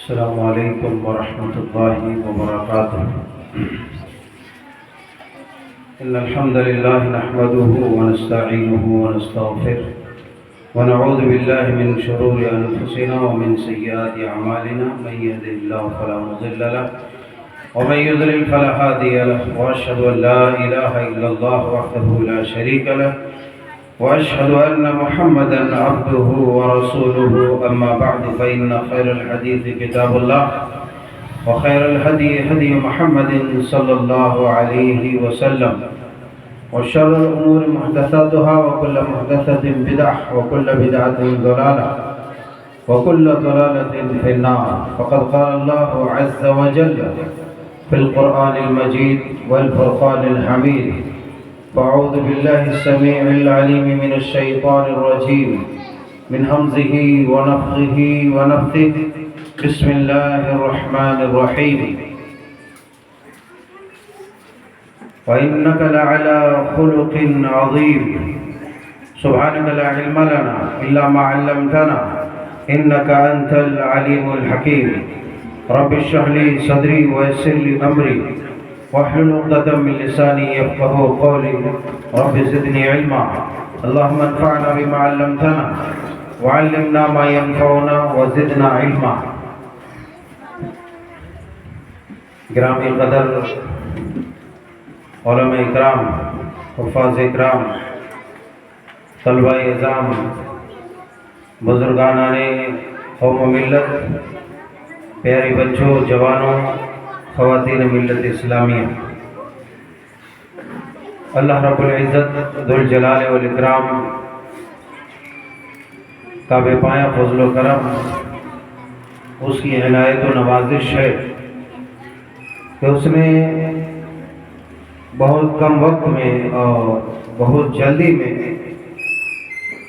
السلام علیکم ورحمۃ اللہ وبرکاتہ۔ ان الحمد للہ نحمده ونستعینه ونستغفره ونعوذ باللہ من شرور انفسنا ومن سیئات اعمالنا، من يهده الله فلا مضل له ومن يضلل فلا هادي له، واشهد ان لا اله الا الله وحده لا شريك له وأشهد أن محمدًا عبده ورسوله، أما بعد فإن خير الحديث كتاب الله وخير الهدي هدي محمد صلى الله عليه وسلم، وشر الأمور محدثاتها وكل محدثة بدعة وكل بدعة ضلالة وكل ضلالة في النار. فقد قال الله عز وجل في القرآن المجيد والفرقان الحميد: فأعوذ بالله السميع العليم من الشيطان الرجيم من همزه ونفخه ونفثه. بسم الله الرحمن الرحيم. وإنك لعلى خلق عظيم. سبحانك لا علم لنا إلا ما علمتنا إنك أنت العليم الحكيم. رب اشرح لي صدري ويسر لي أمري واحلل عقدة من لساني يفقهوا قولي. رب زدني علما. اللهم انفعنا بما علمتنا وعلمنا ما ينفعنا وزدنا علما. گرامی قدر علماء اکرام، حفاظ اکرام، طلبہ اعظام، بزرگانان قوم و ملت، پیارے بچوں، جوانوں، خواتین ملت اسلامیہ، اللہ رب العزت ذوالجلال والاکرام کا بے پایہ فضل و کرم، اس کی عنایت و نوازش ہے کہ اس نے بہت کم وقت میں اور بہت جلدی میں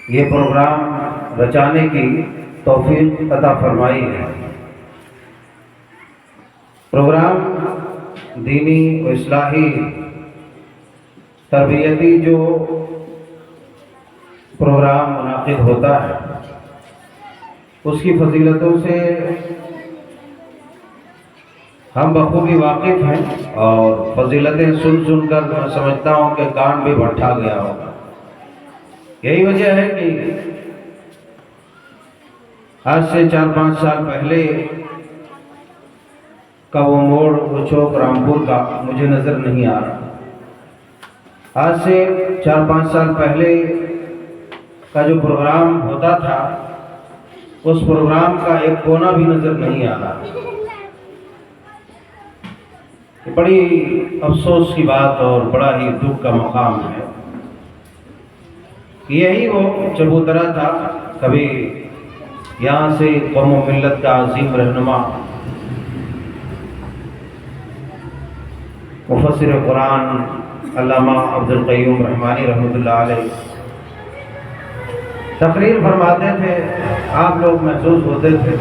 یہ پروگرام رچانے کی توفیق عطا فرمائی ہے۔ پروگرام دینی و اصلاحی تربیتی جو پروگرام منعقد ہوتا ہے، اس کی فضیلتوں سے ہم بخوبی واقف ہیں، اور فضیلتیں سن سن کر میں سمجھتا ہوں کہ کان بھی بٹھا گیا ہوگا۔ یہی وجہ ہے کہ آج سے 4-5 سال پہلے کا وہ موڑ، وہ چوک رامپور کا مجھے نظر نہیں آ رہا۔ آج سے 4-5 سال پہلے کا جو پروگرام ہوتا تھا، اس پروگرام کا ایک کونا بھی نظر نہیں آ رہا۔ بڑی افسوس کی بات اور بڑا ہی دکھ کا مقام ہے۔ یہی وہ چبوترا تھا، کبھی یہاں سے قوم و ملت کا عظیم رہنما، مفسر قرآن علامہ عبدالقیوم رحمانی رحمۃ اللہ علیہ تقریر فرماتے تھے، آپ لوگ محسوس ہوتے تھے،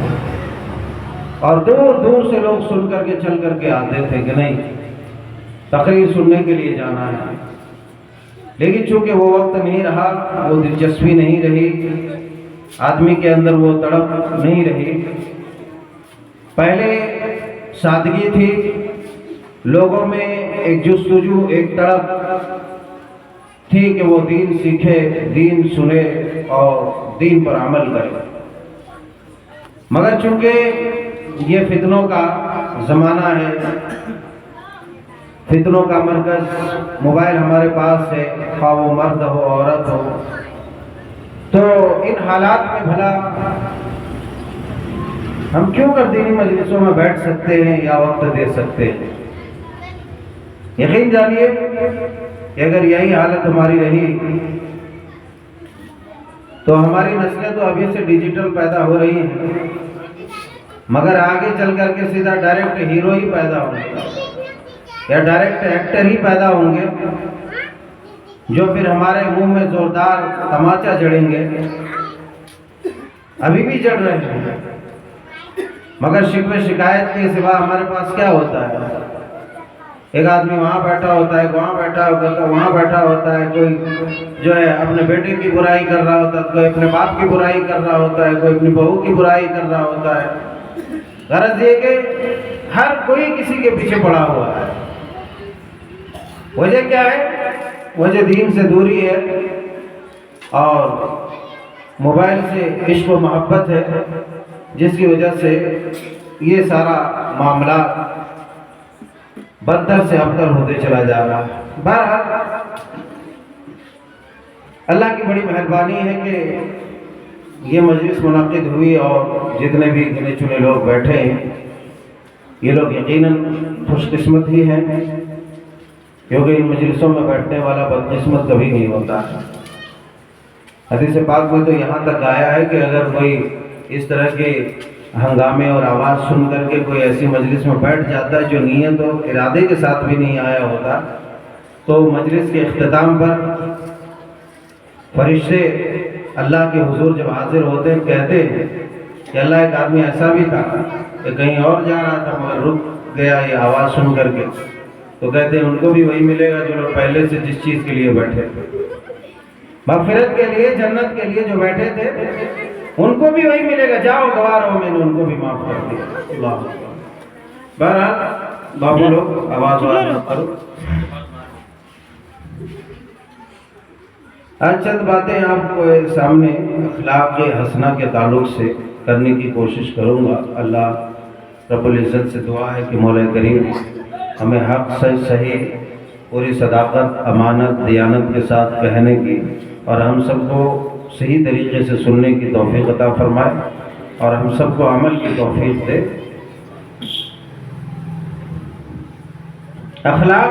اور دور دور سے لوگ سن کر کے چل کر کے آتے تھے کہ نہیں، تقریر سننے کے لیے جانا ہے۔ لیکن چونکہ وہ وقت نہیں رہا، وہ دلچسپی نہیں رہی، آدمی کے اندر وہ تڑپ نہیں رہی۔ پہلے سادگی تھی، لوگوں میں ایک جستجو، ایک تڑپ تھی کہ وہ دین سیکھے، دین سنے اور دین پر عمل کرے۔ مگر چونکہ یہ فتنوں کا زمانہ ہے، فتنوں کا مرکز موبائل ہمارے پاس ہے، خواہ وہ مرد ہو عورت ہو، تو ان حالات میں بھلا ہم کیوں کر دینی مجلسوں میں بیٹھ سکتے ہیں یا وقت دے سکتے ہیں؟ یقین جانیے کہ اگر یہی حالت ہماری رہی تو ہماری نسلیں تو ابھی سے ڈیجیٹل پیدا ہو رہی ہیں، مگر آگے چل کر کے سیدھا ڈائریکٹ ہیرو ہی پیدا ہوں گے یا ڈائریکٹ ایکٹر ہی پیدا ہوں گے، جو پھر ہمارے منہ میں زوردار تماچا جڑیں گے۔ ابھی بھی جڑ رہے ہیں، مگر شکوے شکایت کے سوا ہمارے پاس کیا ہوتا ہے؟ ایک آدمی وہاں بیٹھا ہوتا ہے، وہاں بیٹھا ہوتا ہے، وہاں بیٹھا ہوتا ہے، کوئی جو ہے اپنے بیٹے کی برائی کر رہا ہوتا ہے، کوئی اپنے باپ کی برائی کر رہا ہوتا ہے، کوئی اپنی بہو کی برائی کر رہا ہوتا ہے۔ غرض یہ کہ ہر کوئی کسی کے پیچھے پڑا ہوا ہے۔ وجہ کیا ہے؟ وجہ دین سے دوری ہے اور موبائل سے عشق و محبت ہے، جس کی وجہ سے یہ سارا معاملہ بدتر سے ابتر ہوتے چلا جا رہا ہے۔ بہرحال اللہ کی بڑی مہربانی ہے کہ یہ مجلس منعقد ہوئی اور جتنے بھی گنے چنے لوگ بیٹھے ہیں یہ لوگ یقیناً خوش قسمت ہی ہیں، کیونکہ ان مجلسوں میں بیٹھنے والا بدقسمت کبھی نہیں ہوتا۔ حدیث پاک میں تو یہاں تک آیا ہے کہ اگر کوئی اس طرح کے ہنگامے اور آواز سن کر کے کوئی ایسی مجلس میں بیٹھ جاتا ہے جو نیت و ارادے کے ساتھ بھی نہیں آیا ہوتا، تو مجلس کے اختتام پر فرشتے اللہ کے حضور جب حاضر ہوتے ہیں کہتے ہیں کہ اللہ ایک آدمی ایسا بھی تھا کہ کہیں اور جا رہا تھا مگر رک گیا یہ آواز سن کر کے، تو کہتے ہیں ان کو بھی وہی ملے گا جو لوگ پہلے سے جس چیز کے لیے بیٹھے تھے، مغفرت کے لیے، جنت کے لیے جو بیٹھے تھے ان کو بھی وہی ملے گا، جاؤ گوار ہو میں نے ان کو بھی معاف کر دیا۔ اللہ بہرحال بابو لوگ آواز نہ کرو۔ آج چند باتیں آپ کو سامنے اخلاق حسنہ کے تعلق سے کرنے کی کوشش کروں گا۔ اللہ رب العزت سے دعا ہے کہ مولا کریم ہمیں حق صحیح پوری صداقت، امانت، دیانت کے ساتھ کہنے کی اور ہم سب کو صحیح طریقے سے سننے کی توفیق عطا فرمائے اور ہم سب کو عمل کی توفیق دے۔ اخلاق،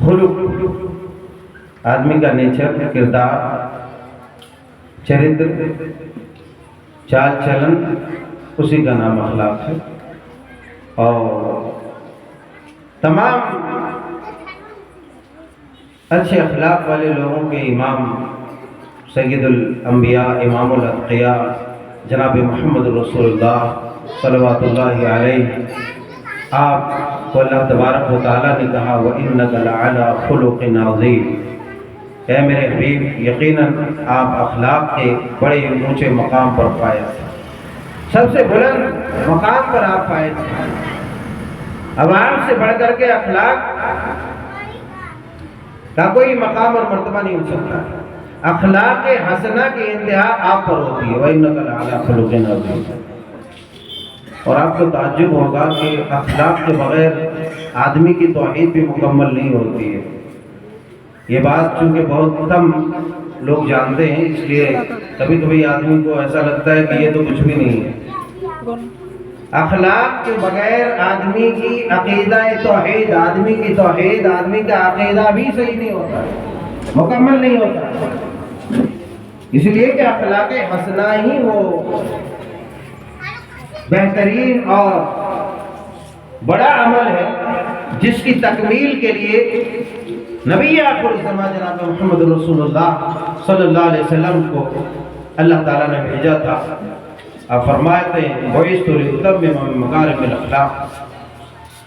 خلق، آدمی کا نیچر، کردار، چرتر، چال چلن، اسی کا نام اخلاق ہے۔ اور تمام اچھے اخلاق والے لوگوں کے امام سید الانبیاء، امام الاتقیاء جناب محمد رسول اللہ صلوات اللہ علیہ، آپ کو اللہ تبارک و تعالیٰ نے کہا وَإِنَّكَ لَعَلَىٰ خُلُقٍ عَظِيمٍ، اے میرے حبیب یقیناً آپ اخلاق کے بڑے اونچے مقام پر پائے، سب سے بلند مقام پر آپ پائے تھے۔ عوام سے بڑھ کر کے اخلاق کا کوئی مقام اور مرتبہ نہیں ہو سکتا۔ اخلاق حسنہ کی انتہا آپ پر ہوتی ہے، وَإِنَّكَ لَعَلَىٰ خُلُقٍ عَظِيمٍ۔ اور آپ کو تعجب ہوگا کہ اخلاق کے بغیر آدمی کی توحید بھی مکمل نہیں ہوتی ہے۔ یہ بات چونکہ بہت کم لوگ جانتے ہیں، اس لیے کبھی کبھی آدمی کو ایسا لگتا ہے کہ یہ تو کچھ بھی نہیں ہے۔ اخلاق کے بغیر آدمی کی عقیدہ توحید، آدمی کی توحید، آدمی کا عقیدہ بھی صحیح نہیں ہوتا، مکمل نہیں ہوتا۔ اس لیے کہ اخلاق حسنہ ہی وہ بہترین اور بڑا عمل ہے جس کی تکمیل کے لیے نبی آخر الزمان جناب محمد رسول اللہ صلی اللہ علیہ وسلم کو اللہ تعالیٰ نے بھیجا تھا۔ آپ فرماتے ہیں بُعِثْتُ لِأُتَمِّمَ مَكَارِمِ الْأَخْلَاقِ،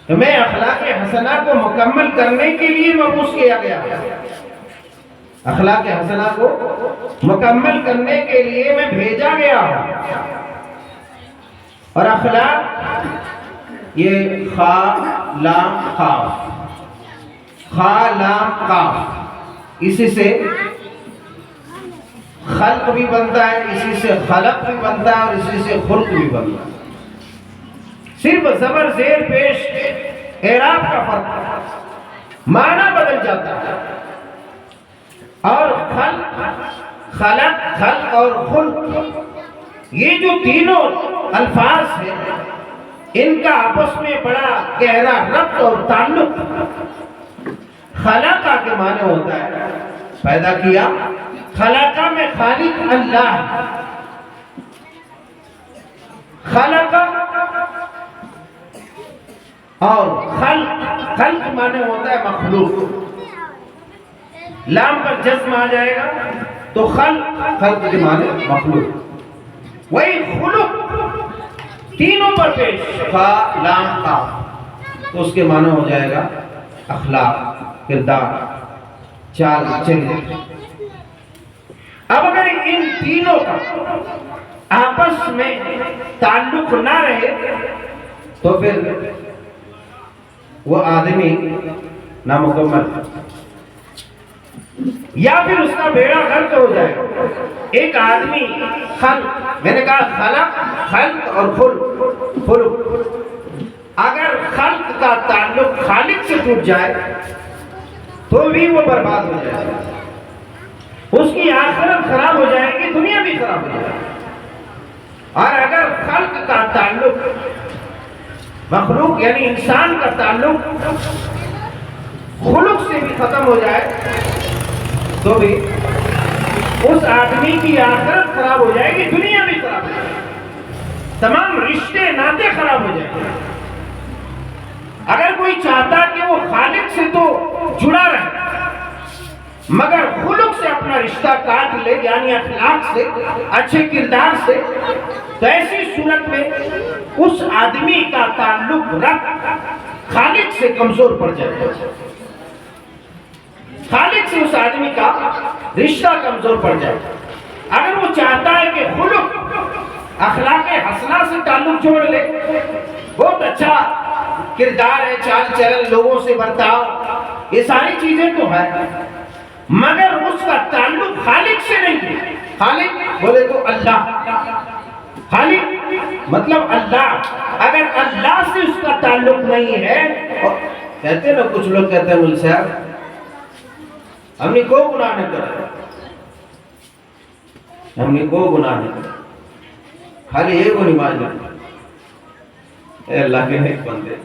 تو میں اخلاق حسنہ کو مکمل کرنے کے لیے مبعوث کیا گیا، اخلاق حسنہ کو مکمل کرنے کے لیے میں بھیجا گیا ہوں۔ اور اخلاق یہ خا لام قاف، خا لام قاف، اسی سے خلق بھی بنتا ہے، اسی سے خلق بھی بنتا ہے اور اسی سے خلق بھی بنتا ہے۔ صرف زبر زیر پیش اعراب کا فرق ہے، معنی بدل جاتا ہے۔ اور خلق، خلق اور خلق، یہ جو تینوں الفاظ ہیں ان کا آپس میں بڑا گہرا ربط اور تعلق۔ خلقہ کے معنی ہوتا ہے پیدا کیا، خلقہ میں خالق اللہ، خلقہ اور خلق معنی ہوتا ہے مخلوق۔ لام پر جزم آ جائے گا تو خلق کے معنی مخلوق، وہی خلق تینوں پر پیش فا لام قاف تو اس کے معنی ہو جائے گا اخلاق، کردار، چال چلن۔ اب اگر ان تینوں کا آپس میں تعلق نہ رہے تو پھر وہ آدمی نامکمل یا پھر اس کا بیڑا غرق ہو جائے. ایک آدمی خلق، میں نے کہا خلق اور خلق، اگر خلق کا تعلق خالق سے ٹوٹ جائے تو بھی وہ برباد ہو جائے گا، اس کی آخرت خراب ہو جائے گی، دنیا بھی خراب ہو جائے گی. اور اگر خلق کا تعلق، مخلوق یعنی انسان کا تعلق خلق سے بھی ختم ہو جائے تو بھی اس آدمی کی آخرت خراب ہو جائے گی، دنیا بھی خراب ہو جائے گی، تمام رشتے ناطے خراب ہو جائیں گے. اگر کوئی چاہتا کہ وہ خالق سے تو جڑا رہے مگر خلق سے اپنا رشتہ کاٹ لے، یعنی اخلاق سے، اچھے کردار سے، تو ایسی صورت میں اس آدمی کا تعلق خالق سے کمزور پڑ جائے گا. خالق سے اس آدمی کا رشتہ کمزور پڑ جائے گا. اگر وہ چاہتا ہے کہ خلق اخلاق حسنہ سے تعلق جوڑ لے، بہت اچھا کردار ہے، چال چلن، لوگوں سے برتاؤ، یہ ساری چیزیں تو ہے، مگر اس کا تعلق خالق سے نہیں ہے. خالق بولے تو اللہ، خالق مطلب اللہ، اگر اللہ سے اس کا تعلق نہیں ہے. اور کہتے ہیں نا، کچھ لوگ کہتے ہیں مول صاحب ہم نے کوئی گناہ نہیں کرا، ہم نے کوئی گناہ نہیں کرا، خالی ایک کو نماز نہیں. اے اللہ کے نیک بندے،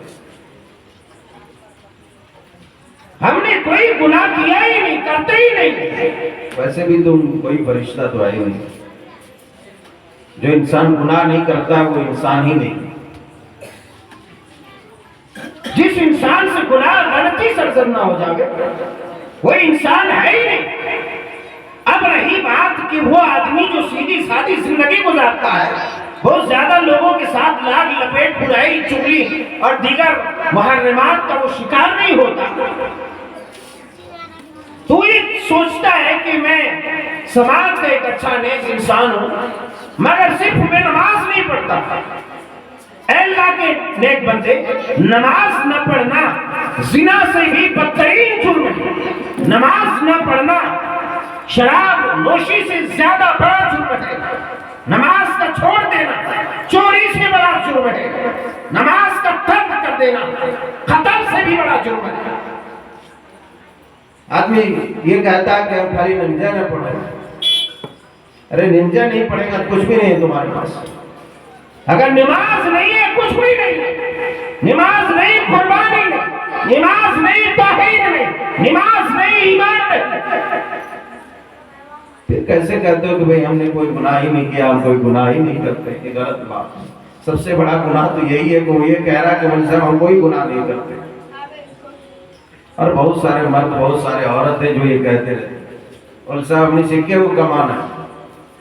ہم نے کوئی گناہ کیا ہی نہیں، کرتے ہی نہیں. ویسے بھی تم کوئی فرشتہ تو آئی نہیں. جو انسان گناہ نہیں کرتا وہ انسان ہی نہیں. جس انسان سے گناہ غلطی سرزد نہ ہو جائے وہ انسان ہے ہی نہیں. اب رہی بات کہ وہ آدمی جو سیدھی سادی زندگی گزارتا ہے، بہت زیادہ لوگوں کے ساتھ لاگ لپیٹ، برائی، چغلی اور دیگر محرمات کا وہ شکار نہیں ہوتا، تو یہ سوچتا ہے کہ میں سماج کا ایک اچھا نیک انسان ہوں، مگر صرف میں نماز نہیں پڑھتا. اے اللہ کے نیک بندے، نماز نہ پڑھنا زنا سے بھی بدترین جرم ہے. نماز نہ پڑھنا شراب نوشی سے زیادہ بڑا جرم ہے. نماز کا چھوڑ دینا چوری سے بڑا جرم ہے. نماز کا ترک کر دینا قتل سے بھی بڑا جرم ہے. آدمی یہ کہتا ہے کہ ہم خالی ننجا نہ پڑھیں. ارے ننجا نہیں پڑھے گا کچھ بھی نہیں ہے تمہارے پاس. اگر نماز نہیں ہے کچھ بھی نہیں ہے. نماز نہیں قربانی نہیں، نماز نہیں توحید نہیں، نماز نہیں ایمان نہیں. پھر کیسے کہتے ہو کہ بھئی ہم نے کوئی گناہ ہی نہیں کیا، ہم کوئی گناہ ہی نہیں کرتے؟ یہ غلط بات ہے. سب سے بڑا گناہ تو یہی ہے کہ وہ یہ کہہ رہا ہے کہ ہم کوئی گناہ نہیں کرتے. اور بہت سارے مرد، بہت سارے عورتیں جو یہ کہتے رہتے اور صاحب اپنی سکے کو کمانا ہے،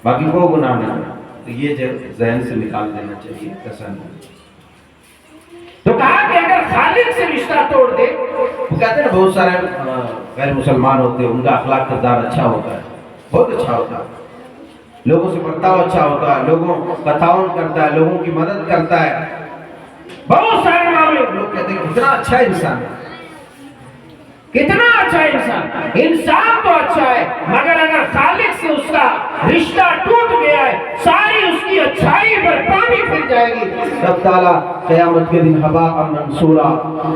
باقی کوئی گناہ نہیں. تو یہ ذہن سے نکال دینا چاہیے. قسم تو کہا کہ اگر خالق سے رشتہ توڑ دے، وہ کہتے ہیں بہت سارے غیر مسلمان ہوتے ہیں، ان کا اخلاق کردار اچھا ہوتا ہے، بہت اچھا ہوتا ہے، لوگوں سے برتاؤ اچھا ہوتا ہے، لوگوں کا تعاون کرتا ہے، لوگوں کی مدد کرتا ہے. بہت سارے معاملے لوگ کہتے ہیں کتنا اچھا انسان ہے، کتنا اچھا انسان. انسان تو اچھا ہے مگر اگر خالق سے اس کا رشتہ ٹوٹ گیا ہے، ساری اس کی اچھائی پر پانی پھر جائے گی. رب تعالیٰ قیامت کے دن ہباء منصورا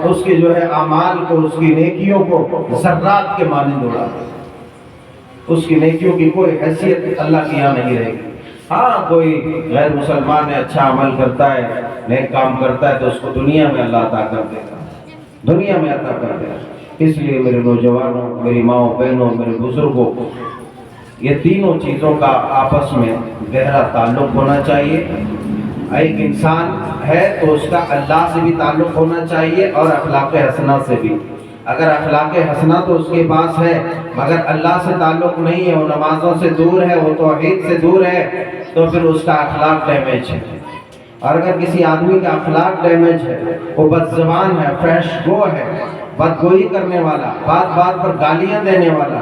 اس کے جو ہے اعمال کو، اس کی نیکیوں کو ذرات کے مانند اڑا دے. اس کی نیکیوں کی کوئی حیثیت اللہ کی یہاں نہیں رہے گی. ہاں کوئی غیر مسلمان ہے، اچھا عمل کرتا ہے، نیک کام کرتا ہے، تو اس کو دنیا میں اللہ عطا کر دے گا، دنیا میں عطا کر دے گا. اس لیے میرے نوجوانوں، میری ماؤں بہنوں، میرے بزرگوں، یہ تینوں چیزوں کا آپس میں گہرا تعلق ہونا چاہیے. ایک انسان ہے تو اس کا اللہ سے بھی تعلق ہونا چاہیے اور اخلاق حسنہ سے بھی. اگر اخلاق حسنہ تو اس کے پاس ہے مگر اللہ سے تعلق نہیں ہے، وہ نمازوں سے دور ہے، وہ توحید سے دور ہے، تو پھر اس کا اخلاق ڈیمیج ہے. اور اگر کسی آدمی کا اخلاق ڈیمیج ہے، وہ بد زبان ہے، فحش گو ہے، بدگوئی کرنے والا، بات بات پر گالیاں دینے والا،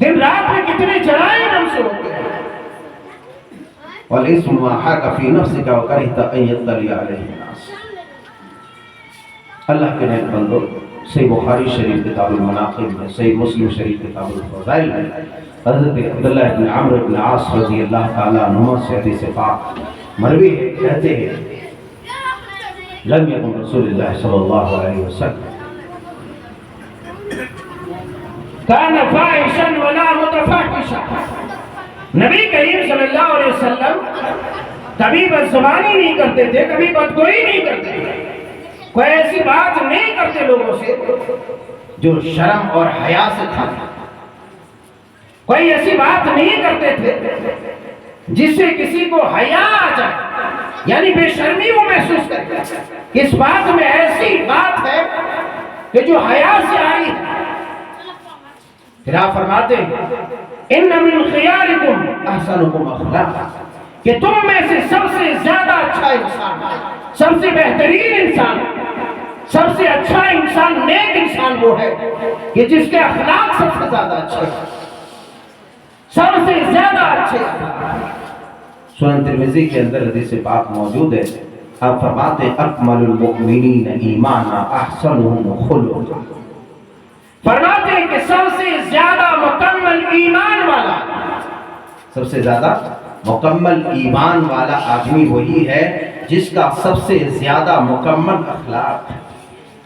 دن رات میں کتنے جرائم ہم سے ہوتے ہیں. والاسم ما حاك في نفسك وكرهت ان يطلع عليه الناس. اللہ کے نیک بندو، صحیح بخاری شریف کتاب المناقب میں، صحیح مسلم شریف کتاب الفضائل میں حضرت عبداللہ ابن عمرو ابن عاص رضی اللہ تعالیٰ عنہما سے حدیث پاک مروی ہے، کہتے ہیں لم یکن رسول اللہ صلی اللہ علیہ وسلم کان فاحشا ولا متفاحشا. نبی کریم صلی اللہ علیہ وسلم کبھی بدزبانی نہیں کرتے تھے، کبھی بدگوئی نہیں کرتے تھے، کوئی ایسی بات نہیں کرتے لوگوں سے جو شرم اور حیا سے کھاتے، کوئی ایسی بات نہیں کرتے تھے جس سے کسی کو حیا آ جائے، یعنی بے شرمی وہ محسوس کرتے. اس بات میں ایسی بات ہے کہ جو حیا سے آ رہی ہے. پھر آپ فرماتے ہیں ان من خیارکم احسنکم اخلاقا، کہ تم میں سے سب سے زیادہ اچھا انسان، سب سے بہترین انسان، سب سے اچھا انسان، نیک انسان وہ ہے کہ جس کے اخلاق سب سے زیادہ اچھے ہیں، سب سے زیادہ اچھے. سنن ترمذی کے اندر حدیث پاک موجود ہے. آپ فرماتے ہیں اکمل المؤمنین ایمانا احسنهم خلقا. فرماتے ہیں کہ سب سے زیادہ مکمل ایمان والا، سب سے زیادہ مکمل ایمان والا آدمی وہی ہے جس کا سب سے زیادہ مکمل اخلاق ہے.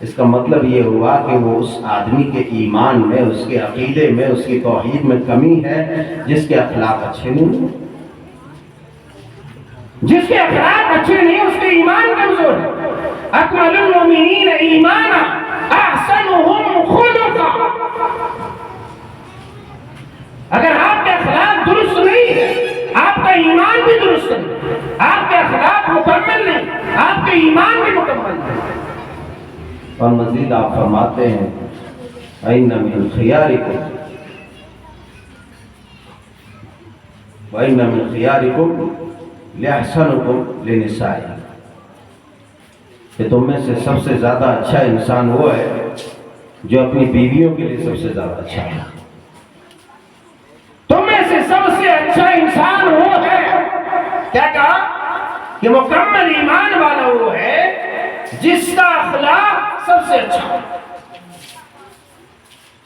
اس کا مطلب یہ ہوا کہ وہ اس آدمی کے ایمان میں، اس کے عقیدے میں، اس کی توحید میں کمی ہے جس کے اخلاق اچھے نہیں ہیں. جس کے اخلاق اچھے نہیں اس کے ایمان کمزور ہے. اکمل المؤمنین ایمانا احسنهم خلقا. اگر آپ کے اخلاق درست نہیں ہے، آپ کا ایمان بھی درست نہیں، آپ کے اخلاق مکمل نہیں، آپ کے ایمان بھی مکمل نہیں. اور مزید آپ فرماتے ہیں وَإِنَّ مِنْ خِيَارِكُمْ وَإِنَّ مِنْ خِيَارِكُمْ لِأَحْسَنُكُمْ لِنِسَائِكُمْ، کہ تم میں سے سب سے زیادہ اچھا انسان وہ ہے جو اپنی بیویوں کے لیے سب سے زیادہ اچھا ہے. تم میں سے سب سے اچھا انسان وہ ہے، کیا کہا کہ مکمل ایمان والا وہ ہے جس کا اخلاق سب سے اچھا ہو.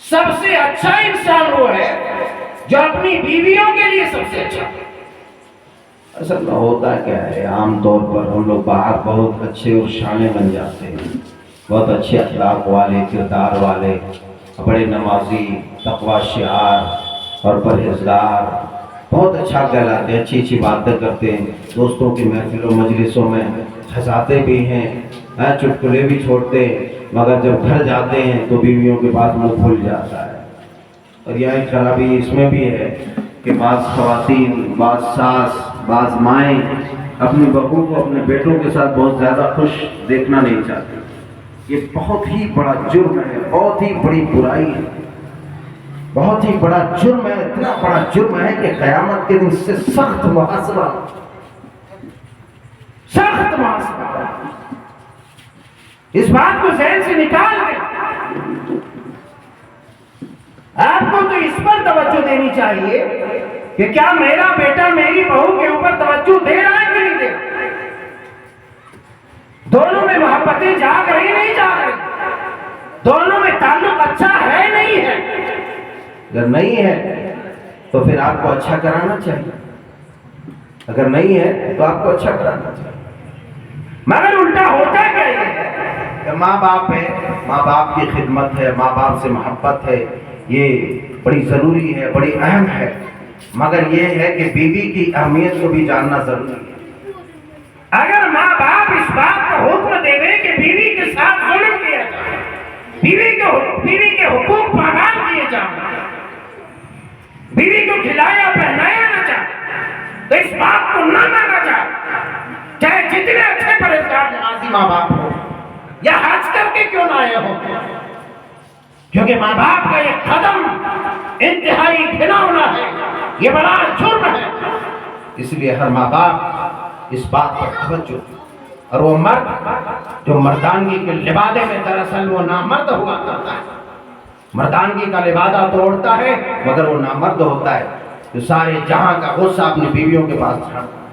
سب سے اچھا انسان وہ ہے جو اپنی بیویوں کے لیے سب سے اچھا ہو. اصل میں ہوتا کیا ہے، عام طور پر ہم لوگ باہر بہت اچھے اور شانے بن جاتے ہیں، بہت اچھے اخلاق والے، کردار والے، بڑے نمازی، تقوی شعار اور پرہیزگار، بہت اچھا کہلاتے ہیں، اچھی اچھی باتیں کرتے ہیں، دوستوں کی محفلوں مجلسوں میں ہنساتے بھی ہیں، چٹکلے بھی چھوڑتے ہیں، مگر جب گھر جاتے ہیں تو بیویوں کے پاس منہ کھل جاتا ہے. اور یہاں ایک خرابی اس میں بھی ہے کہ بعض خواتین، بعض ساس، بعض مائیں اپنی بہو کو اپنے بیٹوں کے ساتھ بہت زیادہ خوش دیکھنا نہیں چاہتی. یہ بہت ہی بڑا جرم ہے، بہت ہی بڑی برائی ہے، بہت ہی بڑا جرم ہے. اتنا بڑا جرم ہے کہ قیامت کے دن سے سخت محاسبہ، سخت محاسبہ. اس بات کو ذہن سے نکال دیں. آپ کو تو اس پر توجہ دینی چاہیے کہ کیا میرا بیٹا میری بہو کے اوپر توجہ دے رہا ہے کہ نہیں دے رہا. دونوں میں محبتیں جاگ رہی نہیں جاگ رہی، دونوں میں تعلق اچھا ہے نہیں ہے. اگر نہیں ہے تو پھر آپ کو اچھا کرانا چاہیے، اگر نہیں ہے تو آپ کو اچھا کرانا چاہیے. مگر الٹا ہوتا کیا ہے کہ ماں باپ ہے، ماں باپ کی خدمت ہے، ماں باپ سے محبت ہے، یہ بڑی ضروری ہے، بڑی اہم ہے، مگر یہ ہے کہ بیوی کی اہمیت کو بھی جاننا ضروری ہے. اگر ماں باپ اس بات کا حکم دے کہ بیوی کے ساتھ ظلم کیا جائے، بیوی کے حقوق پامال کیے جائیں، بیوی کو کھلایا پہنایا نہ جائے، تو اس بات کو نہ مانا جائے، چاہے جتنے اچھے پرہیزگار نمازی ماں باپ ہو یا حج کر کے کیوں نہ آئے ہو، کیونکہ ماں باپ کا یہ قدم انتہائی گھناؤنا ہے، یہ بڑا جرم ہے. اس لیے ہر ماں باپ اس بات پر توجہ، اور وہ مرد جو مردانگی کے لبادے میں دراصل وہ نامرد ہوا کرتا ہے، مردانگی کا لبادہ تو اوڑھتا ہے مگر وہ نامرد ہوتا ہے جو سارے جہاں کا غصہ اپنی بیویوں کے پاس چھاڑتا ہے،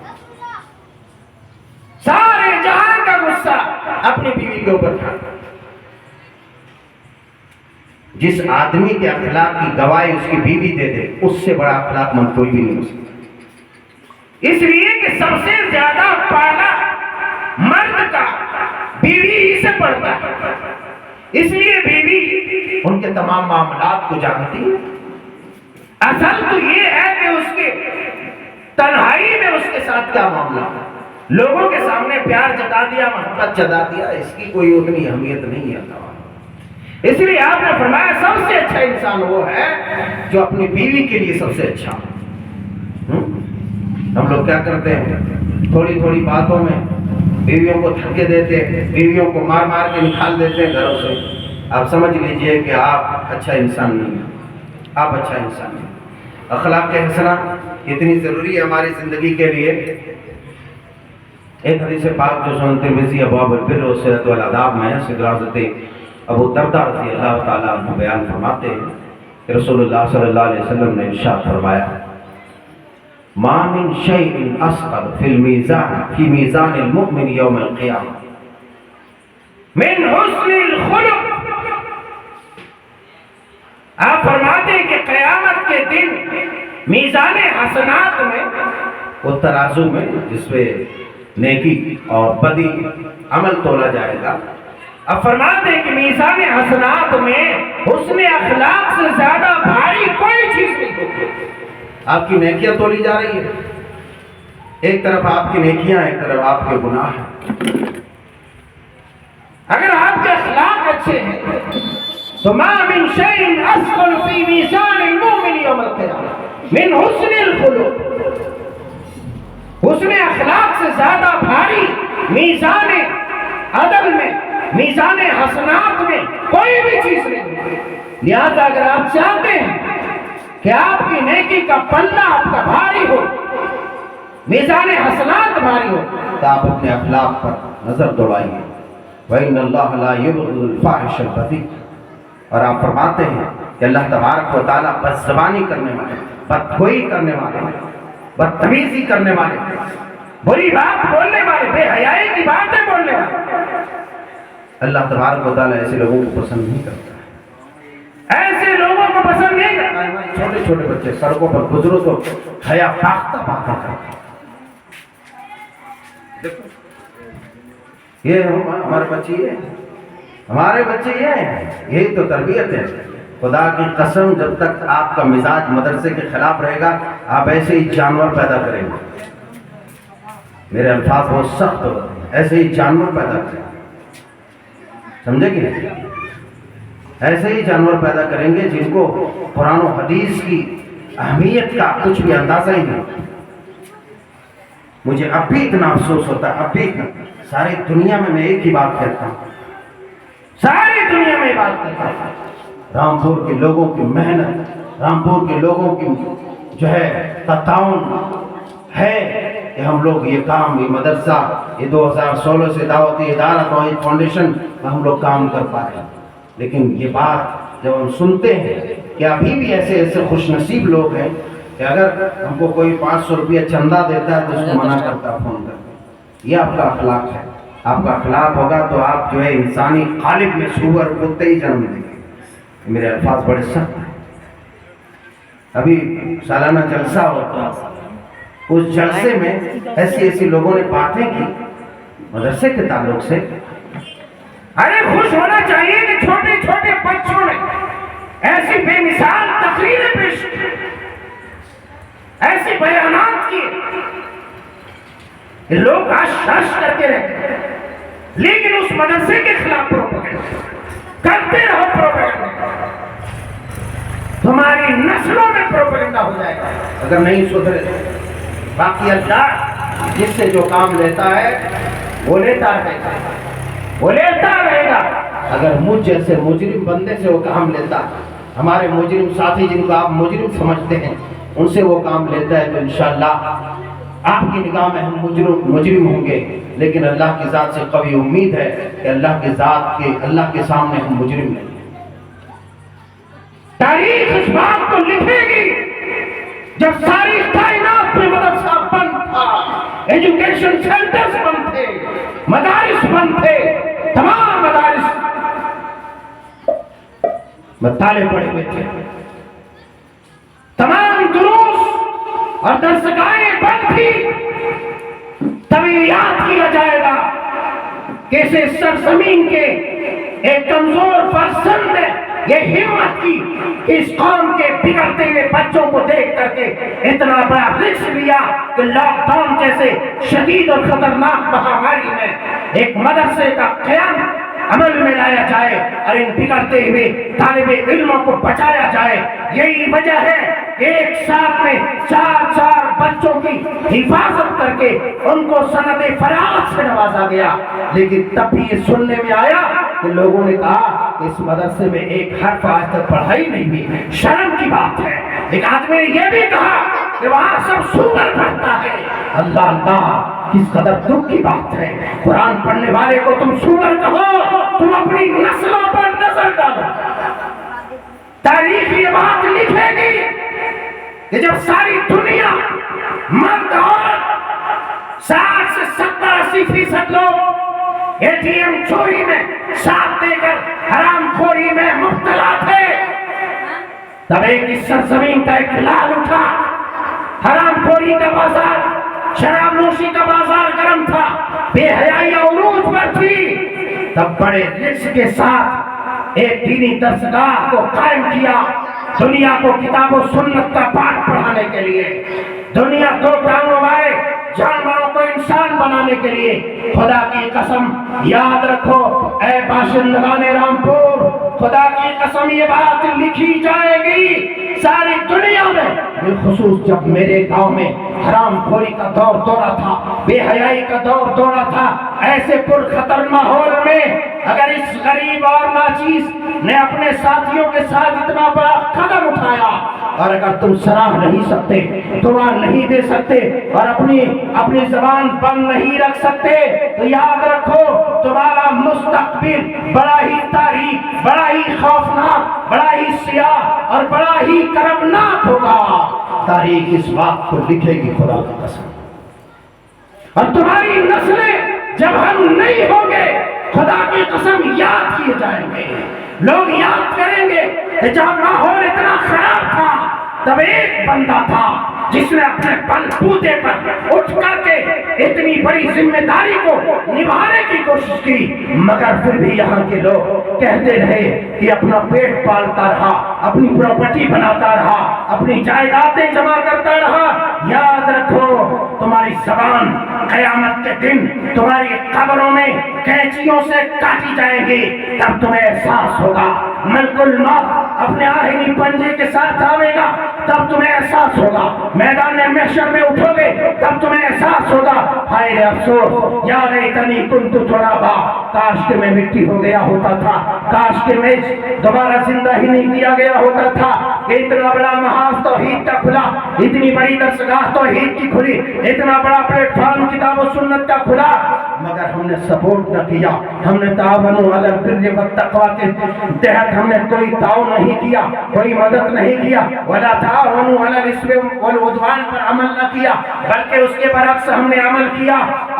سارے جہاں کا غصہ اپنی بیوی کے اوپر چھاڑتا ہے۔ جس آدمی کے اخلاق کی گواہی اس کی بیوی دے دے اس سے بڑا اخلاق مند کوئی بھی نہیں ہو سکتا، اس لیے کہ سب سے زیادہ پالا مرد کا بیوی ہی سے پڑتا ہے، اس لیے بیوی ان کے تمام معاملات کو جانتی ہے۔ اصل تو یہ ہے کہ اس کے تنہائی میں اس کے ساتھ کیا معاملہ ہے، لوگوں کے سامنے پیار جتا دیا، محبت جتا دیا، اس کی کوئی اتنی اہمیت نہیں ہے۔ اس لیے آپ نے فرمایا سب سے اچھا انسان وہ ہے جو اپنی بیوی کے لیے سب سے اچھا ہو۔ ہم لوگ کیا کرتے ہیں، تھوڑی تھوڑی باتوں میں بیویوں کو دھکے دیتے ہیں، بیویوں کو مار مار کے نکال دیتے ہیں گھروں سے۔ آپ سمجھ لیجئے کہ آپ اچھا انسان نہیں ہیں، آپ اچھا انسان نہیں۔ اخلاق کے حسنہ اتنی ضروری ہے ہماری زندگی کے لیے۔ ایک حدیث پاک جو سنن ترمذی ابواب البر والصلۃ والآداب میں ہے، صدر حضرت ابو الدرداء رضی اللہ تعالیٰ عنہ بیان فرماتے ہیں کہ رسول اللہ صلی اللہ علیہ وسلم نے ارشاد فرمایا، ما من شیء اثقل فی میزان المؤمن یوم القیامہ من حسن الخلق۔ آپ فرماتے ہیں کہ قیامت کے دن میزان حسنات میں، وہ ترازو میں جس پہ نیکی اور بدی عمل تولا جائے گا، اب فرماتے ہیں کہ میزان حسنات میں حسن اخلاق سے زیادہ بھاری کوئی چیز نہیں ہوتی۔ آپ کی نیکیاں تولی جا رہی ہے، ایک طرف آپ کی نیکیاں، ایک طرف آپ کے گناہ ہیں۔ اگر آپ کے اخلاق اچھے ہیں تو ما من شیء اثقل فی میزان المؤمن یوم القیامہ من حسن الخلق، حسن اخلاق سے زیادہ بھاری میزان عدل میں، میزان حسنات میں کوئی بھی چیز نہیں۔ لہذا اگر آپ چاہتے ہیں کہ آپ کی نیکی کا پلہ آپ کا بھاری ہو، میزان حسنات بھاری ہو، تو آپ اپنے اخلاق پر نظر دوڑائیے۔ وَإِنَّ اللَّهَ لَا يُبْغِضُ الْفَاحِشَ الْبَذِيءَ، اور آپ فرماتے ہیں کہ اللہ تبارک و تعالیٰ بد زبانی کرنے والے، بدگوئی کرنے والے، بدتمیزی کرنے والے، بری بات بولنے والے، بے حیائی کی باتیں بولنے والے، اللہ تبارک و تعالیٰ ایسے لوگوں کو پسند نہیں کرتا ہے، ایسے لوگوں کو پسند نہیں کرتا ہے۔ چھوٹے چھوٹے بچے سڑکوں پر گزرو تو حیا فاختہ باتیں کرتے ہیں۔ یہ ہمارے بچے یہ ہیں، ہمارے بچے یہ ہیں، یہی تو تربیت ہے۔ خدا کی قسم جب تک آپ کا مزاج مدرسے کے خلاف رہے گا آپ ایسے ہی جانور پیدا کریں گے۔ میرے الفاظ بہت سخت ہوتے ہیں، ایسے ہی جانور پیدا کریں گے، سمجھے کہ نہیں؟ ایسے ہی جانور پیدا کریں گے جن کو قرآن و حدیث کی اہمیت کا کچھ بھی اندازہ ہی نہیں۔ مجھے اب بھی اتنا افسوس ہوتا ہے، اب بھی ساری دنیا میں ایک ہی بات کہتا ہوں، ساری دنیا میں بات کہتا ہوں، رامپور کے لوگوں کی محنت، رامپور کے لوگوں کی جو ہے تعاون ہے کہ ہم لوگ یہ کام، یہ مدرسہ، یہ 2016 سے دعوتی ادارہ توحید فاؤنڈیشن میں ہم لوگ کام کر پائے۔ لیکن یہ بات جب ہم سنتے ہیں کہ ابھی بھی ایسے ایسے خوش نصیب لوگ ہیں کہ اگر ہم کو کوئی 500 روپیہ چندہ دیتا ہے تو اس کو منع کرتا فون کر۔ یہ آپ کا اخلاق ہے، آپ کا اخلاق ہوگا تو آپ جو ہے انسانی قالب میں سور کتے ہی جنم دیں گے۔ میرے الفاظ بڑے سخت ہیں۔ ابھی سالانہ جلسہ ہوتا، اس جلسے میں ایسی ایسی لوگوں نے باتیں کی مدرسے کے تعلق سے۔ ارے خوش ہونا چاہیے کہ چھوٹے چھوٹے بچوں نے ایسی بے مثال تقریریں پیش کی، ایسی بیانات کیے کہ لوگ ہش کرتے رہتے، لیکن اس مدرسے کے خلاف پروپیگنڈا کرتے رہو، پروپیگنڈا تمہاری نسلوں میں پروپیگنڈا ہو جائے گا اگر نہیں سدھرے۔ باقی اللہ جس سے جو کام لیتا ہے وہ لیتا رہے گا، وہ لیتا رہے گا۔ اگر مجھ جیسے مجرم بندے سے وہ کام لیتا، ہمارے مجرم ساتھی جن کو آپ مجرم سمجھتے ہیں ان سے وہ کام لیتا ہے تو انشاءاللہ آپ کی نگاہ میں ہم مجرم ہوں گے، لیکن اللہ کی ذات سے قوی امید ہے کہ اللہ کی ذات کے، اللہ کے سامنے ہم مجرم نہیں ہیں۔ تاریخ اس بات کو لکھے گی جب ساری کائنات میں مدرسہ بند تھا، ایجوکیشن سینٹرز بند تھے، مدارس بند تھے، تمام مدارس مطالعے پڑے ہوئے تھے، تمام دروس اور درسگاہیں بند تھی، تبھی یاد کیا جائے گا کہ اسے سرزمین کے ایک کمزور پرسن نے یہ ہمت کی کہ اس قوم کے بگڑتے ہوئے بچوں کو دیکھ کر کے اتنا بڑا رسک لیا کہ لاک ڈاؤن جیسے شدید اور خطرناک مہاماری میں ایک مدرسے کا قیام عمل میں لایا جائے اور ان بگڑتے ہوئے طالب علموں کو بچایا جائے۔ یہی وجہ ہے کہ ایک ساتھ میں چار بچوں کی حفاظت کر کے ان کو سند فراغت سے نوازا گیا، لیکن تب بھی یہ سننے میں آیا کہ لوگوں نے کہا کہ اس مدرسے میں ایک حرف آج تک پڑھائی نہیں ہوئی، شرم کی بات ہے۔ ایک آدمی نے یہ بھی کہا کہ وہاں سب سور پڑھتا ہے۔ اللہ اللہ، کس قدر دکھ کی بات ہے، قرآن پڑھنے والے کو تم سور کہو، تم اپنی نسلوں پر نظر ڈالو۔ تاریخ یہ بات لکھے گی کہ جب ساری دنیا مرد عورت 60 سے 70-80% لوگ اے ٹی ایم چوری میں ساتھ دے کر حرام خوری میں مبتلا تھے، تب ایک اس سرزمین کا ایک لال اٹھا، حرام خوری کا بازار، شراب نوشی کا بازار گرم تھا، بے حیائی عروج پر تھی، تب بڑے رزق کے ساتھ ایک دینی درسگاہ کو قائم کیا، دنیا کو کتاب و سنت کا پاٹھ پڑھانے کے لیے، دنیا دو ٹانگوں والے جانوروں کو انسان بنانے کے لیے۔ خدا کی قسم یاد رکھو اے باشندگان رامپور، خدا کی قسم یہ بات لکھی جائے گی ساری دنیا میں، بالخصوص جب میرے گاؤں میں حرام خوری کا دور دورہ تھا، بے حیائی کا دور دورہ تھا، ایسے پر خطر ماحول میں اگر اس غریب اور ناچیز نے اپنے ساتھیوں کے ساتھ اتنا بڑا قدم اٹھایا، اور اگر تم سراہ نہیں سکتے، دعا نہیں دے سکتے اور اپنی زبان بند نہیں رکھ سکتے، تو یاد رکھو تمہارا مستقبل بڑا ہی تاریک، بڑا ہی خوفناک، بڑا ہی سیاہ اور بڑا ہی کربناک ہوگا۔ تاریخ اس بات کو لکھے گی خدا کی قسم، اور تمہاری نسلیں جب ہم نہیں ہوں گے خدا کی قسم یاد کیے جائیں گے، لوگ یاد کریں گے کہ جب ماحول اتنا خراب تھا تب ایک بندہ تھا جس نے اپنے بل بوتے پر اٹھ کر کے اتنی بڑی ذمہ داری کو نبھانے کی کوشش کی، مگر پھر بھی یہاں کے لوگ کہتے رہے کہ اپنا پیٹ پالتا رہا، اپنی پراپرٹی بناتا رہا، اپنی جائیدادیں جمع کرتا رہا۔ یاد رکھو تمہاری زبان قیامت کے دن تمہاری قبروں میں قینچیوں سے کاٹی جائیں گی، تب تمہیں احساس ہوگا، ملک الموت اپنے آہنی پنجے کے ساتھ آوے گا، تب تمہیں احساس ہوگا، میدان محشر میں اٹھو گے تب تمہیں احساس ہوگا، ہائے رے افسوس، یا لیتنی کنت ترابا، کاش کہ میں مٹی ہو گیا ہوتا تھا، کاش کہ میں دوبارہ زندہ ہی نہیں کیا گیا ہوتا تھا۔ اتنا بڑا محاذ توحید کا کھلا، اتنی بڑی درسگاہ توحید کی کھلی، اتنا بڑا پلیٹ فارم کتاب و سنت کا کھلا، مگر ہم نے سپورٹ نہ کیا، ہم نے تعاونوا علی البر والتقوی کے تحت ہم نے کوئی تعاون نہیں کیا، کوئی مدد نہیں کیا، ولا تعاونوا علی الاسم والعدوان پر عمل نہ کیا، بلکہ اس کے برعکس ہم نے عمل کیا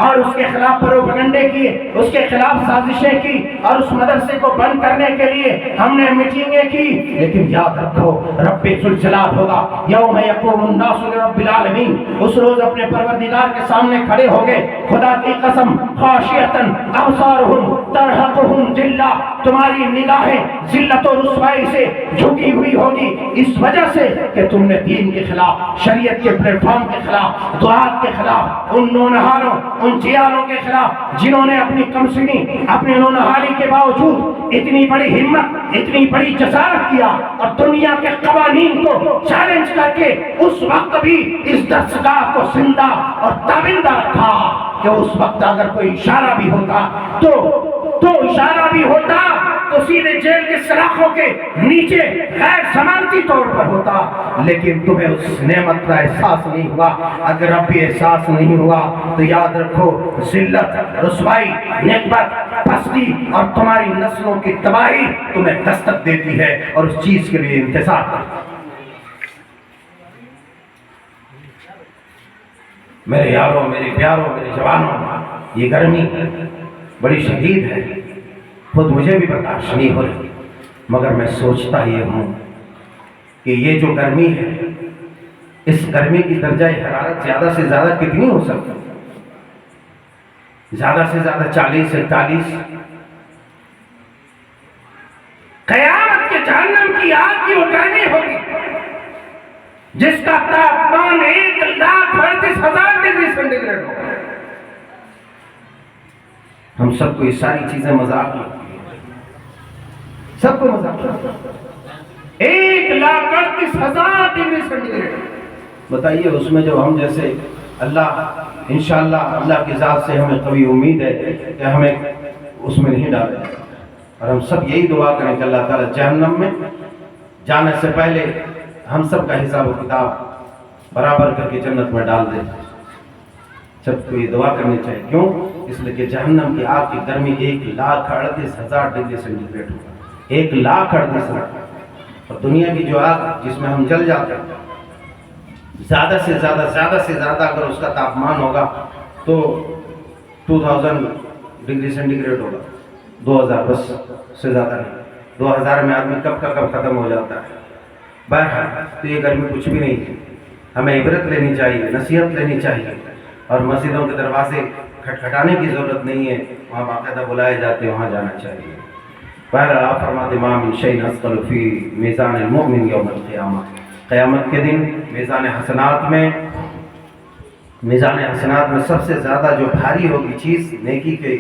اور اس کے خلاف پروپیگنڈے کیے، اس کے خلاف سازشیں کی، اور اس مدرسے کو بند کرنے کے لیے ہم نے میٹنگیں کی۔ لیکن یاد رکھو رب ذوالجلال ہوگا، یوم یقوم الناس لرب العالمین، اس روز اپنے پروردگار کے سامنے کھڑے ہوگے، خدا کی قسم خاشعۃ ابصارہم ترہقہم ذلہ، تمہاری نگاہیں ذلت و رسوائی سے جھکی ہوئی ہوگی، اس وجہ سے کہ تم نے دین کے خلاف، شریعت کے پلیٹ فارم کے خلاف، دعات کے خلاف، ان نونہاروں، ان جیالوں کے خلاف جنہوں نے اپنی کمسنی، اپنی نونہاری کے باوجود اتنی بڑی ہمت، اتنی بڑی جسارت کیا اور دنیا کے قوانین کو چیلنج کر کے اس وقت بھی اس درسگاہ کو زندہ اور تابندہ رکھا کہ اس وقت اگر کوئی اشارہ بھی ہوتا تو اشارہ بھی ہوتا تو سیدھے جیل کے سلاخوں کے نیچے غیر ضمانتی طور پر ہوتا، لیکن تمہیں اس نعمت کا احساس نہیں ہوا۔ اگر اب بھی احساس نہیں ہوا تو یاد رکھو، ذلت، رسوائی، نکبت، پستی اور تمہاری نسلوں کی تباہی تمہیں دستک دیتی ہے، اور اس چیز کے لیے انتظار کرو۔ میرے یاروں، میرے پیاروں، میرے جوانوں، یہ گرمی بڑی شدید ہے، خود مجھے بھی برداشت نہیں ہو رہی، مگر میں سوچتا یہ ہوں کہ یہ جو گرمی ہے، اس گرمی کی درجہ حرارت زیادہ سے زیادہ کتنی ہو سکتی؟ زیادہ سے زیادہ 40 41۔ قیامت کے جہنم کی آگ کی وہ گرمی ہوگی جس کا تاپمان 1,38,000 ڈگری سینٹی گریڈ ہوگا۔ ہم سب کو یہ ساری چیزیں مذاق لگتی ہیں، سب کو مذاق لگتی ہیں۔ 1,38,000 ڈگری سینٹی گریڈ، بتائیے اس میں جو ہم جیسے اللہ انشاءاللہ اللہ کی ذات سے ہمیں قوی امید ہے کہ ہمیں اس میں نہیں ڈالے، اور ہم سب یہی دعا کریں کہ اللہ تعالیٰ جہنم میں جانے سے پہلے ہم سب کا حساب و کتاب برابر کر کے جنت میں ڈال دے۔ سب کو یہ دعا کرنی چاہیے، کیوں؟ اس لیے کہ جہنم کی آگ کی گرمی 1,38,000 ڈگری سینٹی گریڈ ہوگا، 1,38,000۔ اور دنیا کی جو آگ جس میں ہم جل جاتے ہیں، زیادہ سے زیادہ اگر اس کا تاپمان ہوگا تو 2000 ڈگری سینٹی گریڈ ہوگا، 2000 بس سے زیادہ نہیں۔ 2000 میں آدمی کب کا کب ختم ہو جاتا ہے۔ بہرحال تو یہ گرمی کچھ بھی نہیں ہے، ہمیں عبرت لینی چاہیے، نصیحت لینی چاہیے، اور مسجدوں کے دروازے کھٹکھٹانے کی ضرورت نہیں ہے، وہاں باقاعدہ بلائے جاتے ہیں، وہاں جانا چاہیے۔ بہرحال آپ فرماتے ما من شیء اثقل فی میزان المؤمن یوم القیامہ، قیامت کے دن میزان حسنات میں سب سے زیادہ جو بھاری ہوگی چیز نیکی کے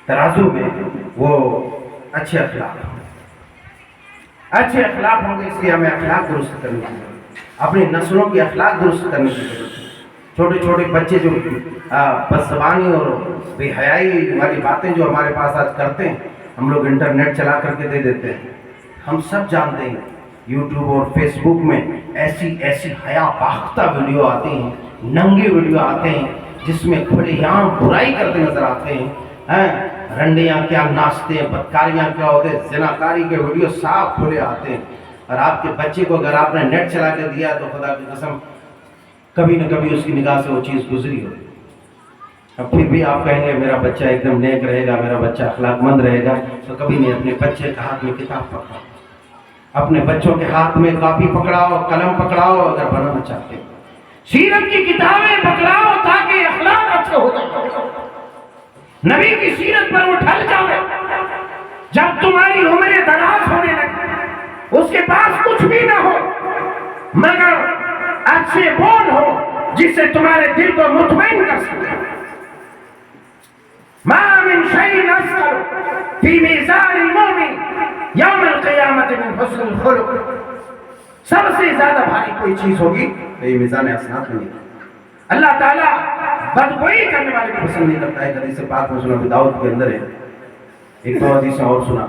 ترازو میں، وہ اچھے اخلاق ہوں گے، اچھے اخلاق ہوں گے۔ اس لیے ہمیں اخلاق درست کرنے کی ضرورت ہے، اپنی نسلوں کی اخلاق درست کرنے کی ضرورت ہے۔ چھوٹے چھوٹے بچے جو بد زبانی اور بے حیائی والی باتیں جو ہمارے پاس آج کرتے ہیں، ہم لوگ انٹرنیٹ چلا کر کے دے دیتے ہیں۔ ہم سب جانتے ہیں یوٹیوب اور فیس بک میں ایسی حیا باختہ ویڈیو آتی ہیں، ننگے ویڈیو آتے ہیں جس میں کھلے عام برائی کرتے نظر آتے ہیں، رنڈیاں کیا ناچتے ہیں، بدکاریاں کیا ہوتے ہیں، زناکاری کے ویڈیو صاف کھلے آتے ہیں۔ اور آپ کے بچے کو اگر آپ نے نیٹ چلا کے دیا تو خدا کی قسم کبھی نہ کبھی اس کی نگاہ سے وہ چیز گزری ہوگی۔ اب پھر بھی آپ کہیں گے میرا بچہ ایک دم نیک رہے گا، میرا بچہ اخلاق مند رہے گا، تو کبھی نہیں اپنے بچے کے ہاتھ میں کتاب پکڑاؤ، اپنے بچوں کے ہاتھ میں کاپی پکڑاؤ، قلم پکڑاؤ، اگر بنانا چاہتے ہیں سیرت کی کتابیں پکڑاؤ تاکہ اخلاق اچھے ہو جائے، نبی کی سیرت پر وہ ڈھل جاؤ۔ جب تمہاری عمر دراز ہونے لگے، اس کے پاس کچھ بھی نہ ہو مگر اچھے بول ہو جس سے تمہارے دل کو مطمئن کر سکے۔ ما من شيء أثقل في ميزان المؤمن يوم القيامة من حسن الخلق، سب سے زیادہ بھاری کوئی چیز ہوگی تو یہ میزان حسنات میں نہیں۔ اللہ تعالیٰ بدگوئی کرنے والے کو پسند نہیں کرتا ہے۔ حدیث پاک میں سنن ابی داؤد کے اندر ہے، ایک دو حدیثیں اور سنا،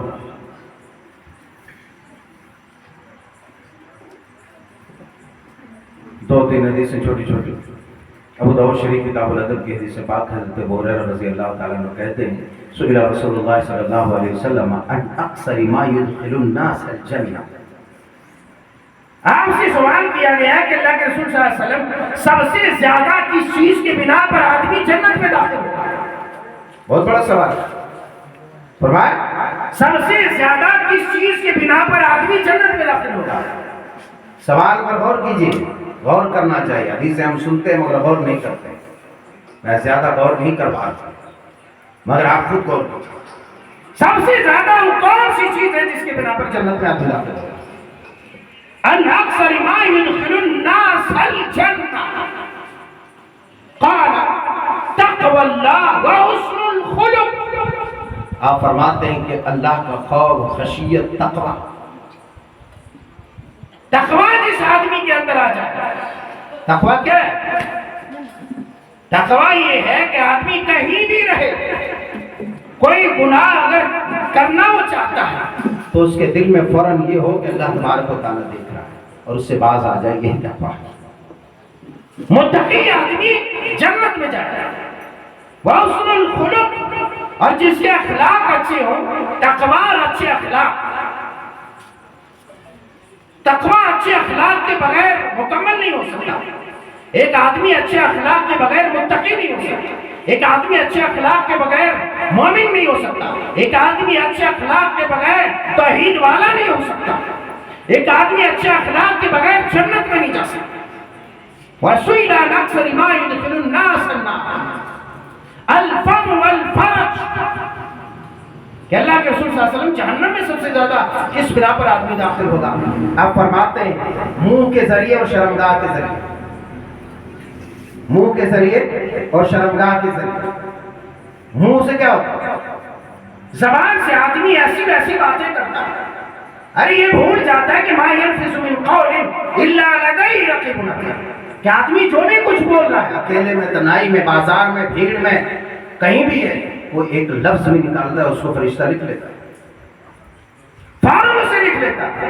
دو تین حدیثیں چھوٹی چھوٹی۔ ابو داؤد شریف کتاب الادب کی حدیث پاک حضرت ابو ہریرہ رضی اللہ تعالیٰ عنہ کہتے ہیں سئل رسول اللہ صلی اللہ علیہ وسلم عن اکثر ما يدخل الناس الجنہ، آپ سے سوال کیا گیا کہ اللہ کے رسول صلی اللہ علیہ وسلم سب سے زیادہ کس چیز کے بنا پر آدمی جنت میں داخل ہوگا؟ بہت بڑا سوال فرمایا سب سے زیادہ کس چیز کے بنا پر آدمی جنت میں داخل ہوگا؟ سوال پر غور کیجیے، غور کرنا چاہیے۔ حدیثیں ہم سنتے ہیں مگر غور نہیں کرتے، میں زیادہ غور نہیں کر پاتا مگر آپ خود غور کیجیے، سب سے زیادہ وہ کون سی چیز ہے جس کے بنا پر جنت میں آدمی داخل ہوگا؟ ان اکثر ما يدخل الناس الجنہ قال تقوی اللہ وحسن الخلق، آپ فرماتے ہیں کہ اللہ کا خوف، خشیت، تقوی۔ تقوی جس آدمی کے اندر آ جائے، تقوی کیا ہے؟ تقوی یہ ہے کہ آدمی کہیں بھی رہے، کوئی گناہ اگر کرنا وہ چاہتا ہے تو اس کے دل میں فوراً یہ ہو کہ اللہ تبارک و تعالیٰ دیکھ رہا ہے اور اس سے باز آ جائے، یہ کیا پا متقی آدمی جنت میں جائے گا۔ وحسن الخلق، اور جس کے اخلاق اچھے ہوں، تقوی اچھے اخلاق، تقوی اچھے اخلاق کے بغیر مکمل نہیں ہو سکتا۔ ایک آدمی اچھے اخلاق کے بغیر متقی نہیں ہو سکتا، ایک آدمی اچھے اخلاق کے بغیر مومن نہیں ہو سکتا، ایک آدمی اچھے اخلاق کے بغیر توحید والا نہیں ہو سکتا، ایک آدمی اچھے اخلاق کے بغیر جنت میں نہیں جا سکتا۔ وَسُئِلَ عَنْ أَكْثَرِ مَا يُدْخِلُ النَّاسَ النَّارَ الْفَمُ وَالْفَرْجُ، کہ اللہ کے رسول صلی اللہ علیہ وسلم جہنم میں سب سے زیادہ کس بنا پر آدمی داخل ہوگا؟ آپ فرماتے ہیں منہ کے ذریعے اور شرمگاہ کے ذریعے، منہ کے ذریعے اور شرمگاہ کے ذریعے۔ منہ سے کیا ہوتا ہے؟ زبان سے آدمی ایسی ویسی باتیں کرتا ہے، ارے یہ بھول جاتا ہے کہ ما يلفظ من قول الا لديه رقیب عتید، کہ آدمی جو بھی کچھ بول رہا ہے، اکیلے میں، تنہائی میں، بازار میں، بھیڑ میں، کہیں بھی ہے، وہ ایک لفظ بھی نکالتا ہے، اس کو فرشتہ لکھ لیتا ہے، فوراً اسے لکھ لیتا ہے،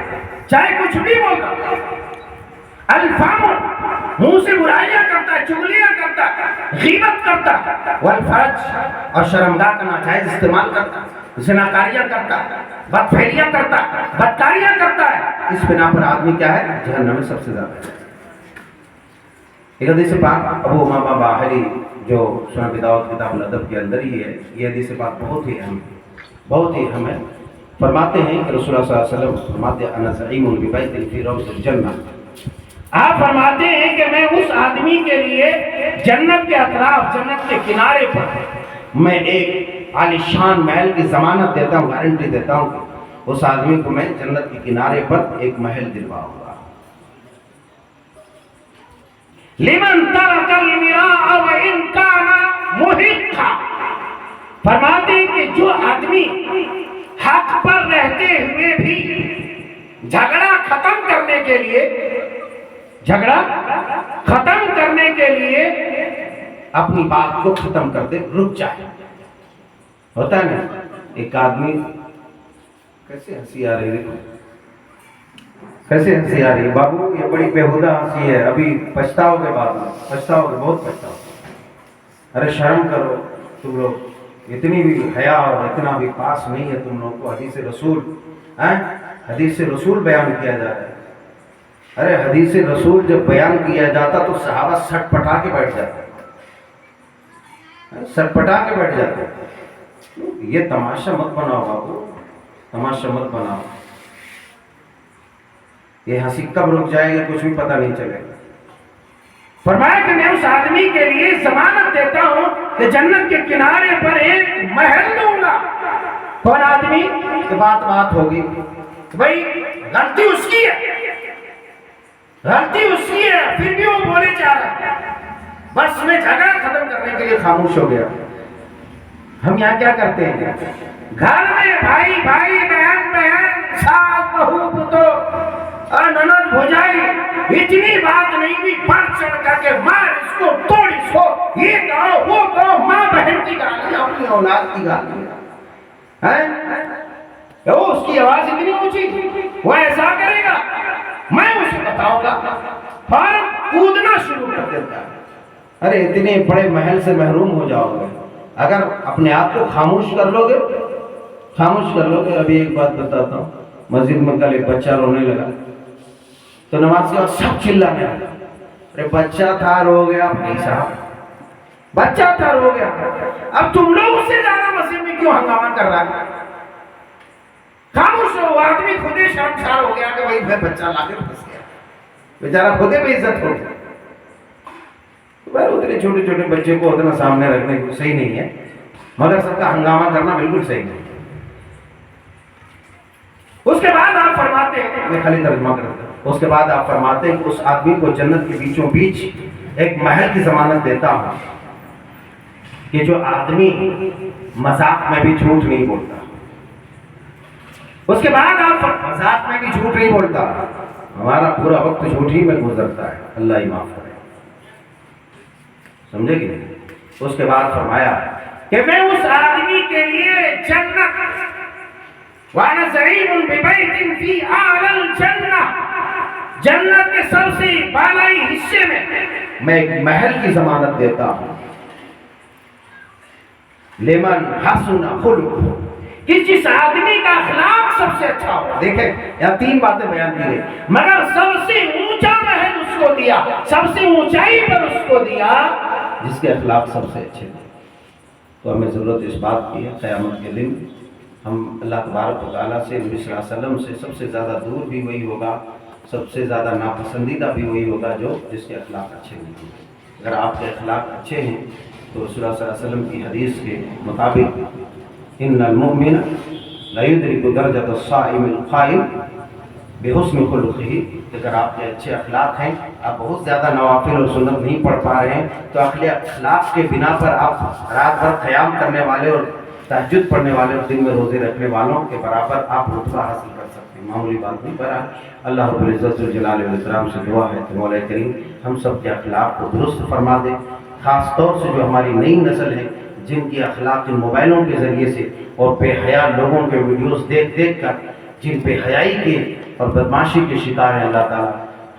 چاہے کچھ بھی بول رہا ہے۔ الفم، منہ سے برائیاں کرتا ہے، چغلیاں کرتا ہے، غیبت کرتا ہے۔ والفرج، اور شرمگاہ کا ناجائز استعمال کرتا ہے، زناکاریاں کرتا ہے، بدفعلیاں کرتا ہے، بدکاریاں کرتا ہے۔ اس بنا پر آدمی کیا ہے؟ جہنم میں سب سے زیادہ ہے۔ ایک حدیث پاک ابو امامہ باہلی جو سنن ابی داؤد کتاب الادب کے اندر ہی ہے، یہ حدیث پاک بہت ہی اہم ہے۔ فرماتے ہیں کہ رسول اللہ صلی اللہ علیہ وسلم فرماتے ہیں انا زعیم ببیت فی روض الجنہ، آپ فرماتے ہیں کہ میں اس آدمی کے لیے جنت کے اطراف، جنت کے کنارے پر میں ایک عالیشان محل کی ضمانت دیتا ہوں، گارنٹی دیتا ہوں کہ اس آدمی کو میں جنت کے کنارے پر ایک محل دلواؤں گا۔ لمن ترک المراء وان کان محقا، فرماتے ہیں کہ جو آدمی حق پر رہتے ہوئے بھی جھگڑا ختم کرنے کے لیے اپنی بات کو ختم کر دے، رک جائے۔ ہوتا ہے نا ایک آدمی، کیسے ہنسی آ رہی ہے، کیسے ہنسی آ رہی ہے بابو، یہ بڑی بےہودہ ہنسی ہے، ابھی پچھتاؤ گے، بعد میں پچھتاؤ گے، بہت پچھتاؤ گے۔ ارے شرم کرو تم لوگ، اتنی بھی حیا اور اتنا بھی پاس نہیں ہے تم لوگ کو، حدیث رسول بیان کیا جا رہا ہے۔ ارے حدیث رسول جب بیان کیا جاتا تو صحابہ سٹ پٹا کے بیٹھ جاتے، یہ تماشا مت بناؤ بابو، تماشا مت بناؤ، یہ ہنسی کب رک جائے گا کچھ بھی پتہ نہیں چلے گا۔ فرمایا کہ میں اس آدمی کے لیے ضمانت دیتا ہوں کہ جنت کے کنارے پر ایک محل دوں گا۔ کون آدمی؟ کہ بات ہوگی بھائی غلطی اس کی ہے، پھر بھی وہ بولے جا رہا ہے، بس میں جھگڑا ختم کرنے کے لیے خاموش ہو گیا۔ ہم یہاں کیا کرتے ہیں؟ گھر میں بھائی بہن ساس بہو پتو اور نند بھوجائی، اتنی بات نہیں بھی بڑھ چڑھ کر کے مار اس کو، توڑ اس کو، یہ کہو وہ کہو، ماں بہن کی گالی، اپنی اولاد کی گالی، وہ اس کی آواز اتنی اونچی، وہ ایسا کرے گا، میں اسے بتاؤں گا، فوراً کودنا شروع کر دیتا ہے۔ ارے اتنے بڑے محل سے محروم ہو جاؤ گے اگر اپنے آپ کو خاموش کر لو گے۔ ابھی ایک بات بتاتا ہوں، مسجد میں کل ایک بچہ رونے لگا تو نماز کے بعد سب چلانے لگا، ارے بچہ تھا رو گیا بھائی صاحب، بچہ تھا رو گیا، اب تم لوگ اس سے زیادہ مسجد میں کیوں ہنگامہ کر رہا ہے؟ خاموش ہو۔ آدمی خود ہی شرمسار ہو گیا کہ بھائی بچہ لا کے پھنس گیا، بیچارہ خود ہی بے عزت ہو گیا۔ اتنے چھوٹے بچے کو اتنا سامنے رکھنے کو صحیح نہیں ہے، مگر سب کا ہنگامہ کرنا بالکل صحیح نہیں۔ اس کے بعد آپ فرماتے ہیں، میں خالی ترجمہ کرتا ہوں، اس کے بعد آپ فرماتے ہیں کہ اس آدمی کو جنت کے بیچوں بیچ ایک محل کی ضمانت دیتا ہوں کہ جو آدمی مذاق میں بھی جھوٹ نہیں بولتا۔ اس کے بعد آپ مذاق میں بھی جھوٹ نہیں بولتا، ہمارا پورا وقت جھوٹ ہی میں گزرتا ہے، اللہ ہی معاف کرے، سمجھے کہ نہیں؟ اس کے بعد فرمایا کہ میں اس آدمی کے لیے جنت وَأَنَا زَعِيمٌ بِبَيْتٍ فِي أَعْلَى الْجَنَّةِ، جنت کے سب سے بالائی حصے میں ایک محل کی ضمانت دیتا ہوں. لمن حسن خلقہ، کہ جس آدمی کا اخلاق سب سے اچھا ہو. دیکھیں یہاں تین باتیں بیان کی گئی، مگر سب سے اونچا محل اس کو دیا، سب سے اونچائی پر اس کو دیا جس کے اخلاق سب سے اچھے تھے. تو ہمیں ضرورت اس بات کی ہے قیامت کے دن ہم اللہ تبارک و تعالیٰ سے، نبی صلی اللہ علیہ وسلم سے سب سے زیادہ دور بھی وہی ہوگا، سب سے زیادہ ناپسندیدہ بھی وہی ہوگا جو جس کے اخلاق اچھے نہیں ہیں. اگر آپ کے اخلاق اچھے ہیں تو رسول اللہ صلی اللہ علیہ وسلم کی حدیث کے مطابق ان المؤمن لا يدرك درجۃ الصائم القائم بحسن خلقہ، اگر آپ کے اچھے اخلاق ہیں، آپ بہت زیادہ نوافل اور سنت نہیں پڑھ پا رہے ہیں تو اخلاق کے بنا پر آپ رات بھر قیام کرنے والے اور تہجد پڑھنے والے اور دن میں روزے رکھنے والوں کے برابر آپ رتبہ حاصل کر سکتے ہیں. معمولی بات نہیں. پر اللہ رب العزت والجلال والاکرام سے دعا ہے کہ مولا کریم ہم سب کے اخلاق کو درست فرما دے، خاص طور سے جو ہماری نئی نسل ہے جن کی اخلاق ان موبائلوں کے ذریعے سے اور بے حیا لوگوں کے ویڈیوز دیکھ دیکھ کر جن بے حیائی کے اور بدماشی کے شکار ہیں، اللہ تعالیٰ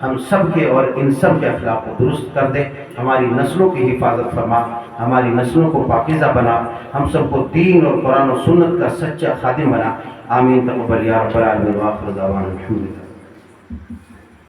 ہم سب کے اور ان سب کے اخلاق کو درست کر دے. ہماری نسلوں کی حفاظت فرما، ہماری نسلوں کو پاکیزہ بنا، ہم سب کو دین اور قرآن و سنت کا سچا خادم بنا. آمین. تقبل یا رب العالمین. وآخر دعوانا الحمدللہ.